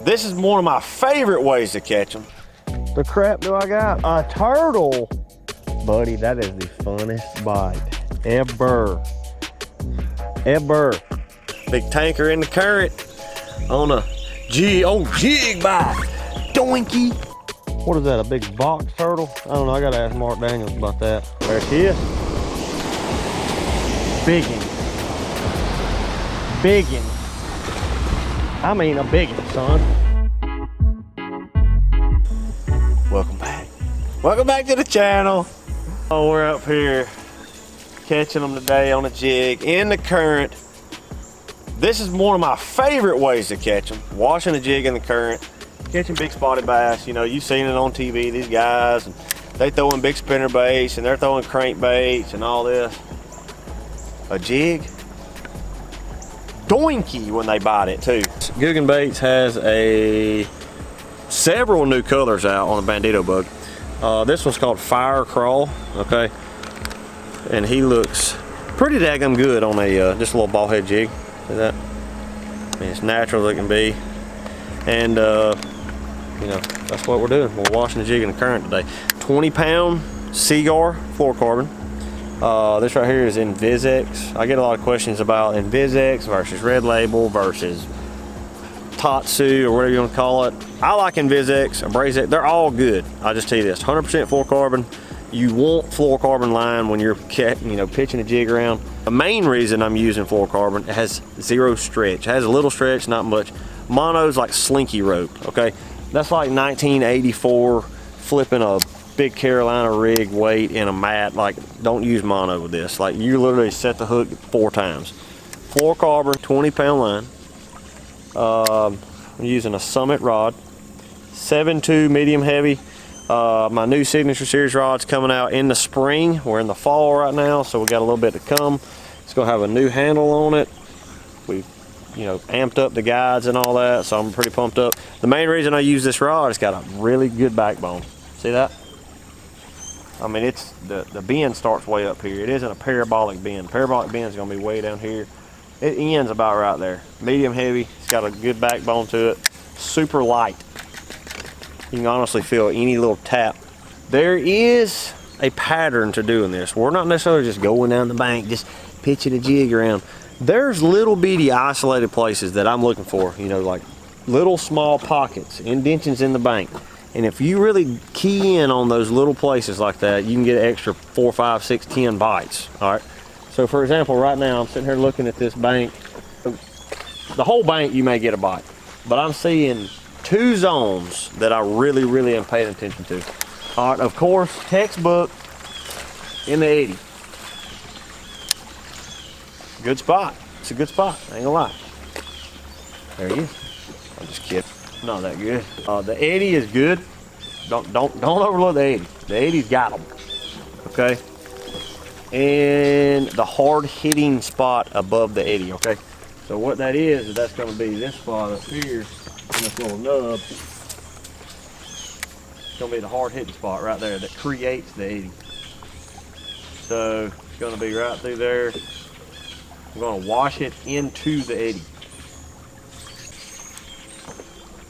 This is one of my favorite ways to catch them. The crap do I got? A turtle. Buddy, that is the funnest bite ever. Ever. Big tanker in the current on a JIG bite. Doinky. What is that, a big box turtle? I don't know, I gotta ask Mark Daniels about that. There she is. Biggin. Biggin. I mean a biggin, son. Welcome back. Welcome back to the channel. Oh, we're up here catching them today on a jig in the current. This is one of my favorite ways to catch them. Washing a jig in the current, catching big spotted bass. You know, you've seen it on TV, these guys, and they throwing big spinner baits and they're throwing crankbaits and all this. A jig, doinky when they bite it too. Guggen Baits has several new colors out on the Bandito bug. This one's called Fire Crawl, okay? And he looks pretty daggum good on a just a little ball head jig. See that? I mean, it's natural as it can be. And you know, that's what we're doing. We're washing the jig in the current today. 20-pound Seaguar fluorocarbon. This right here is Invisex. I get a lot of questions about Invisex versus Red Label versus Tatsu or whatever you want to call it. I like Invisex, Abrazex. They're all good. I'll just tell you this: 100% fluorocarbon. You want fluorocarbon line when you're pitching a jig around. The main reason I'm using fluorocarbon, it has zero stretch. It has a little stretch, not much. Mono's like slinky rope. Okay, that's like 1984 flipping a big Carolina rig weight in a mat. Like, don't use mono with this. Like, you literally set the hook 4 times. Fluorocarbon, 20-pound line. I'm using a Summit rod, 7.2 medium heavy. My new Signature Series rod's coming out in the spring. We're in the fall right now, so we got a little bit to come. It's gonna have a new handle on it. We've amped up the guides and all that, so I'm pretty pumped up. The main reason I use this rod, it's got a really good backbone. See that? I mean, it's the bend starts way up here. It isn't a parabolic bend. Parabolic bend is gonna be way down here. It ends about right there. Medium heavy. It's got a good backbone to it. Super light. You can honestly feel any little tap. There is a pattern to doing this. We're not necessarily just going down the bank, just pitching a jig around. There's little bitty isolated places that I'm looking for, like little small pockets, indentions in the bank. And if you really key in on those little places like that, you can get an extra 4, 5, 6, 10 bites. All right. So for example, right now I'm sitting here looking at this bank. The whole bank you may get a bite, but I'm seeing 2 zones that I really am paying attention to. All right, of course, textbook in the 80. Good spot. It's a good spot, I ain't gonna lie. There he is. I'm just kidding. Not that good. The 80 is good. Don't overlook the 80. The 80's got them. Okay. And the hard hitting spot above the 80. Okay. So what that is that's going to be this spot up here in this little nub. It's going to be the hard hitting spot right there that creates the 80. So it's going to be right through there. I'm going to wash it into the 80.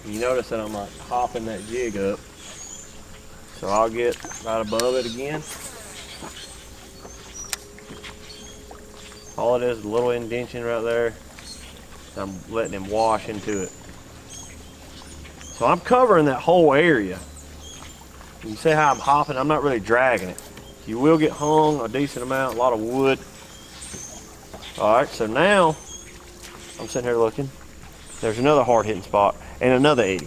You notice that I'm like hopping that jig up. So I'll get right above it again. All it is a little indentation right there. I'm letting him wash into it. So I'm covering that whole area. You see how I'm hopping? I'm not really dragging it. You will get hung a decent amount, a lot of wood. All right, so now I'm sitting here looking. There's another hard hitting spot and another 80.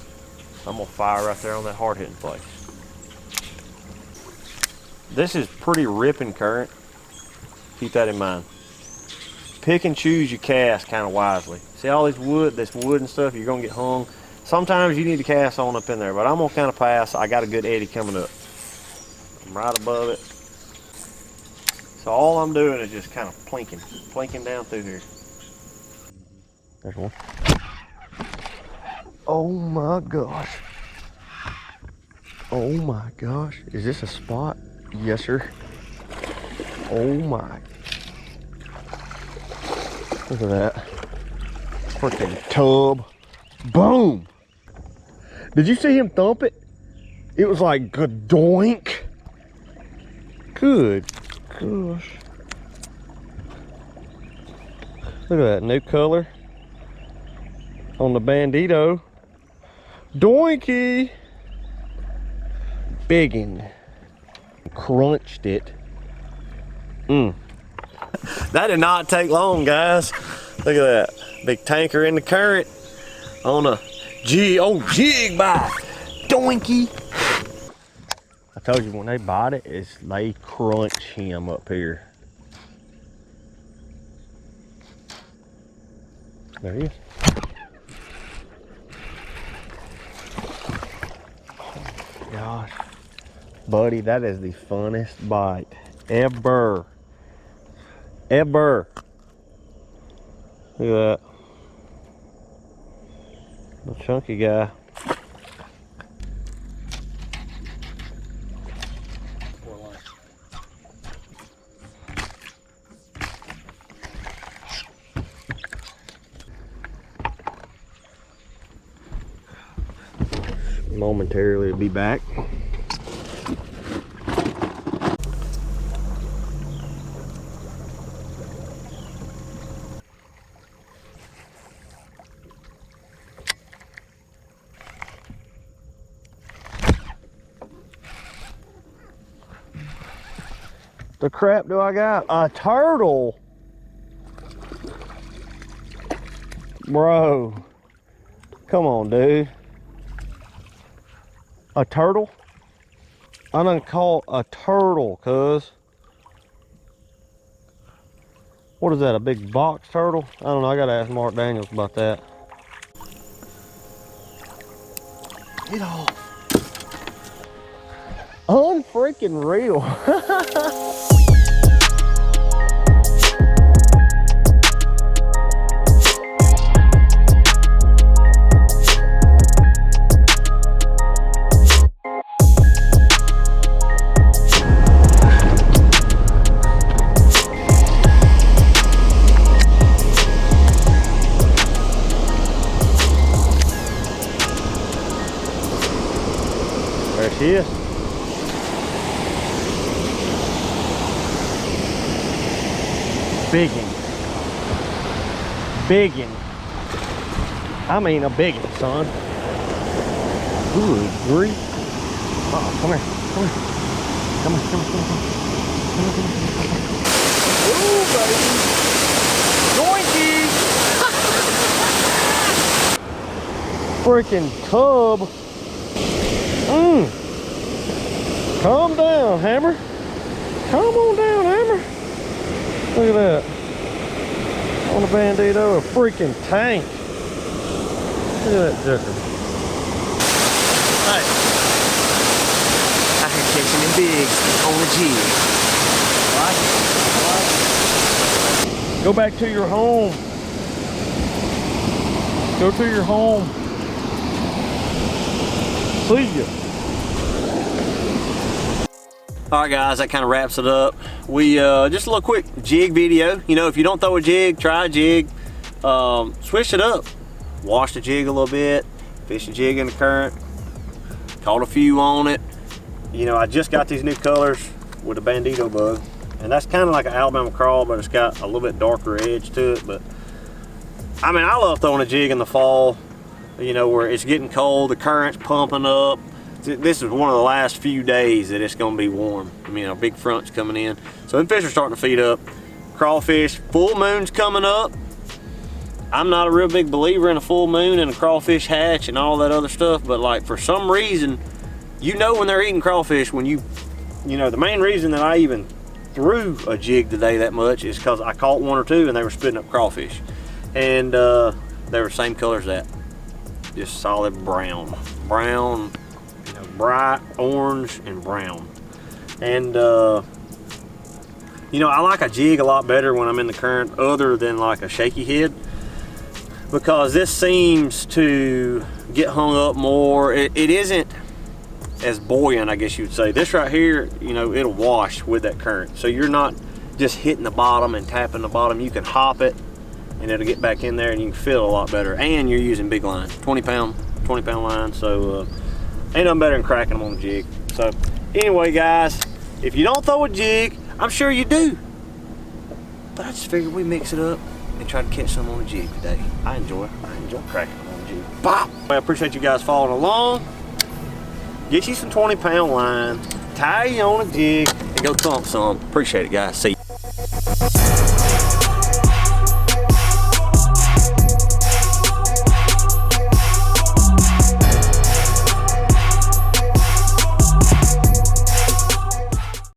I'm gonna fire right there on that hard hitting place. This is pretty ripping current. Keep that in mind. Pick and choose your cast kind of wisely. See all this wood and stuff, you're gonna get hung. Sometimes you need to cast on up in there, but I'm gonna kind of pass. I got a good 80 coming up. I'm right above it. So all I'm doing is just kind of plinking down through here. There's one. Oh my gosh. Oh my gosh. Is this a spot? Yes, sir. Oh my. Look at that. Freaking tub. Boom. Did you see him thump it? It was like doink. Good gosh. Look at that new color on the Bandito. Doinky. Biggin. Crunched it. That did not take long, guys. Look at that. Big tanker in the current on a JIG bite. Doinky. I told you when they bite it, they crunch him up here. There he is. Oh my gosh. Buddy, that is the funnest bite ever. Ever. Look at that. Little chunky guy. Momentarily be back. The crap do I got? A turtle. Bro. Come on, dude. A turtle? I done caught a turtle, cuz. What is that, a big box turtle? I don't know, I gotta ask Mark Daniels about that. Get off. Unfreaking real. There she is. Biggin. Biggin. I mean a biggin, son. Good grief. Uh-oh, come here. Come here. Come here, come here, come here. Ooh, baby. Doinky! Freaking tub. Calm down, Hammer. Calm on down, Hammer. Look at that. On the Bandito, a freaking tank. Look at that joker. Hey. I can catch him in bigs on the jig. Go back to your home. Go to your home. See ya. All right, guys, that kind of wraps it up. We just a little quick jig video. You know, if you don't throw a jig, try a jig. Switch it up. Wash the jig a little bit. Fish the jig in the current. Caught a few on it. You know, I just got these new colors with the Bandito bug, and that's kind of like an Alabama crawl, but it's got a little bit darker edge to it. But I mean, I love throwing a jig in the fall. You know, where it's getting cold, the current's pumping up. This is one of the last few days that it's going to be warm. I mean, a big front's coming in. So them fish are starting to feed up. Crawfish, full moon's coming up. I'm not a real big believer in a full moon and a crawfish hatch and all that other stuff, but like for some reason, you know when they're eating crawfish when you know, the main reason that I even threw a jig today that much is because I caught one or two and they were spitting up crawfish. And they were the same color as that. Just solid brown. Brown, you know, bright orange and brown. And you know, I like a jig a lot better when I'm in the current other than like a shaky head, because this seems to get hung up more. It isn't as buoyant, I guess you would say. This right here, you know, it'll wash with that current. So you're not just hitting the bottom and tapping the bottom. You can hop it and it'll get back in there and you can feel a lot better. And you're using big line, 20 pound 20-pound line. So ain't nothing better than cracking them on the jig. So anyway, guys, if you don't throw a jig, I'm sure you do. But I just figured we mix it up and try to catch some on the jig today. I enjoy cracking them on the jig. Bop! I appreciate you guys following along. Get you some 20-pound line, tie you on a jig, and go thump some. Appreciate it, guys. See you.